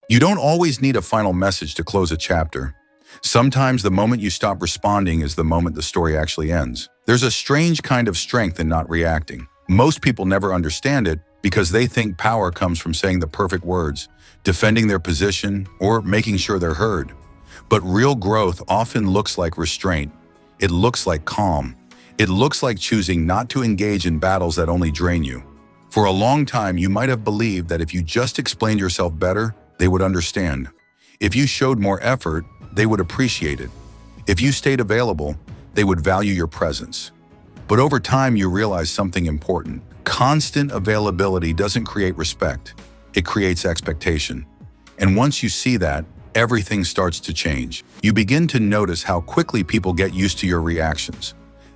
You don't always need a final message to close a chapter. Sometimes the moment you stop responding is the moment the story actually ends. There's a strange kind of strength in not reacting. Most people never understand it because they think power comes from saying the perfect words, defending their position, or making sure they're heard. But real growth often looks like restraint. It looks like calm. It looks like choosing not to engage in battles that only drain you. For a long time, you might have believed that if you just explained yourself better, they would understand. If you showed more effort, they would appreciate it. If you stayed available, they would value your presence. But over time, you realize something important. Constant availability doesn't create respect. It creates expectation. And once you see that, everything starts to change. You begin to notice how quickly people get used to your reactions.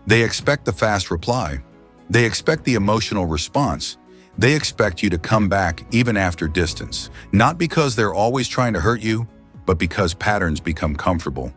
They expect the fast reply. They expect the emotional response. They expect you to come back even after distance. Not because they're always trying to hurt you, but because patterns become comfortable.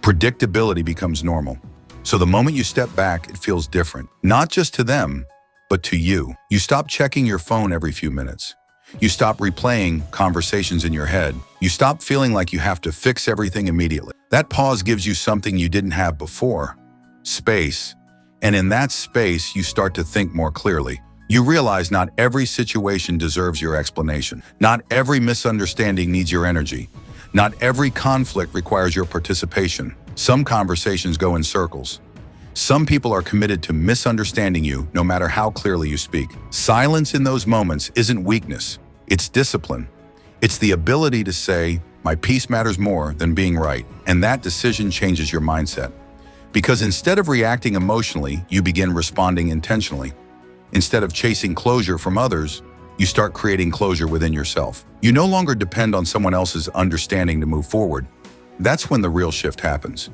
Predictability becomes normal. So the moment you step back, it feels different. Not just to them, but to you. You stop checking your phone every few minutes. You stop replaying conversations in your head. You stop feeling like you have to fix everything immediately. That pause gives you something you didn't have before: space. And in that space, you start to think more clearly. You realize not every situation deserves your explanation. Not every misunderstanding needs your energy. Not every conflict requires your participation. Some conversations go in circles. Some people are committed to misunderstanding you no matter how clearly you speak. Silence in those moments isn't weakness, it's discipline. It's the ability to say, my peace matters more than being right. And that decision changes your mindset. Because instead of reacting emotionally, you begin responding intentionally. Instead of chasing closure from others, you start creating closure within yourself. You no longer depend on someone else's understanding to move forward. That's when the real shift happens.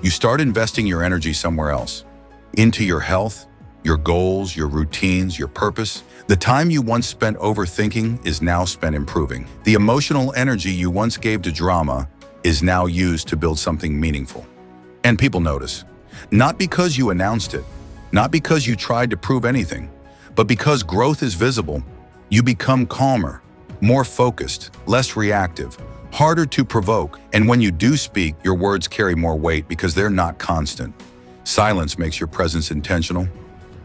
You start investing your energy somewhere else. Into your health, your goals, your routines, your purpose. The time you once spent overthinking is now spent improving. The emotional energy you once gave to drama is now used to build something meaningful. And people notice. Not because you announced it, not because you tried to prove anything, but because growth is visible. You become calmer, more focused, less reactive, harder to provoke. And when you do speak, your words carry more weight because they're not constant. Silence makes your presence intentional.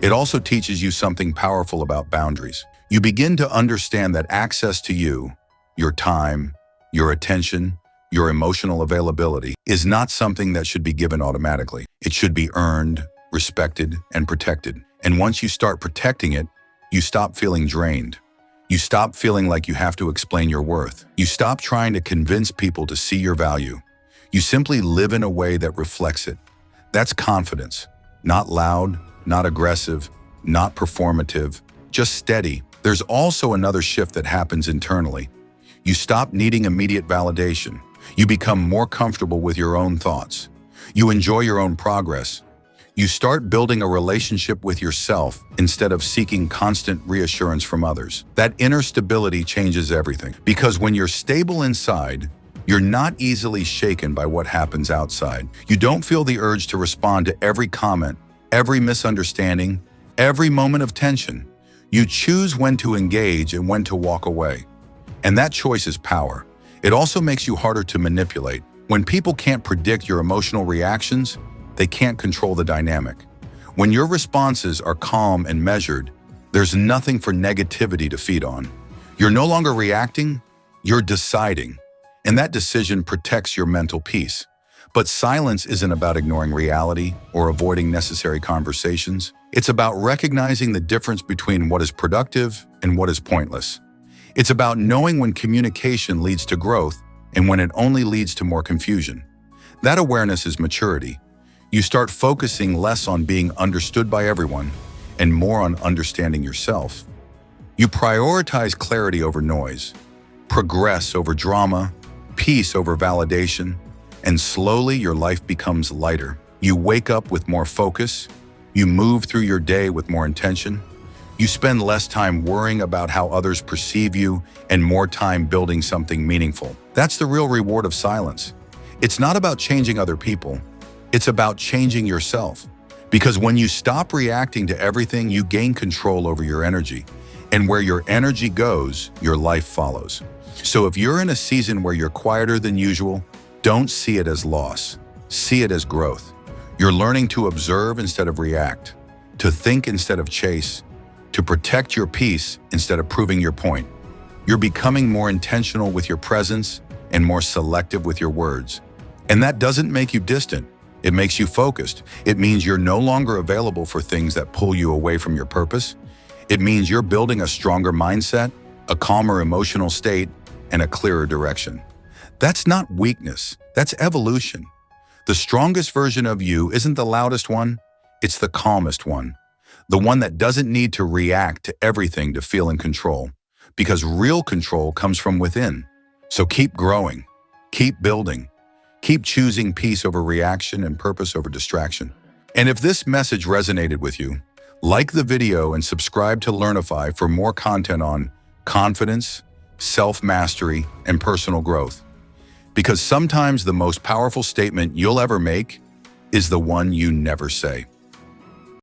It also teaches you something powerful about boundaries. You begin to understand that access to you, your time, your attention, your emotional availability is not something that should be given automatically. It should be earned, respected, and protected. And once you start protecting it, you stop feeling drained. You stop feeling like you have to explain your worth. You stop trying to convince people to see your value. You simply live in a way that reflects it. That's confidence. Not loud, not aggressive, not performative, just steady. There's also another shift that happens internally. You stop needing immediate validation. You become more comfortable with your own thoughts. You enjoy your own progress. You start building a relationship with yourself instead of seeking constant reassurance from others. That inner stability changes everything. Because when you're stable inside, you're not easily shaken by what happens outside. You don't feel the urge to respond to every comment, every misunderstanding, every moment of tension. You choose when to engage and when to walk away. And that choice is power. It also makes you harder to manipulate. When people can't predict your emotional reactions, they can't control the dynamic. When your responses are calm and measured, there's nothing for negativity to feed on. You're no longer reacting, you're deciding. And that decision protects your mental peace. But silence isn't about ignoring reality or avoiding necessary conversations. It's about recognizing the difference between what is productive and what is pointless. It's about knowing when communication leads to growth and when it only leads to more confusion. That awareness is maturity. You start focusing less on being understood by everyone and more on understanding yourself. You prioritize clarity over noise, progress over drama, peace over validation, and slowly your life becomes lighter. You wake up with more focus. You move through your day with more intention. You spend less time worrying about how others perceive you and more time building something meaningful. That's the real reward of silence. It's not about changing other people. It's about changing yourself. Because when you stop reacting to everything, you gain control over your energy. And where your energy goes, your life follows. So if you're in a season where you're quieter than usual, don't see it as loss. See it as growth. You're learning to observe instead of react, to think instead of chase, to protect your peace instead of proving your point. You're becoming more intentional with your presence and more selective with your words. And that doesn't make you distant. It makes you focused. It means you're no longer available for things that pull you away from your purpose. It means you're building a stronger mindset, a calmer emotional state, and a clearer direction. That's not weakness, that's evolution. The strongest version of you isn't the loudest one, it's the calmest one. The one that doesn't need to react to everything to feel in control. Because real control comes from within. So keep growing, keep building, keep choosing peace over reaction and purpose over distraction. And if this message resonated with you, like the video and subscribe to Learnify for more content on confidence, self-mastery, and personal growth. Because sometimes the most powerful statement you'll ever make is the one you never say.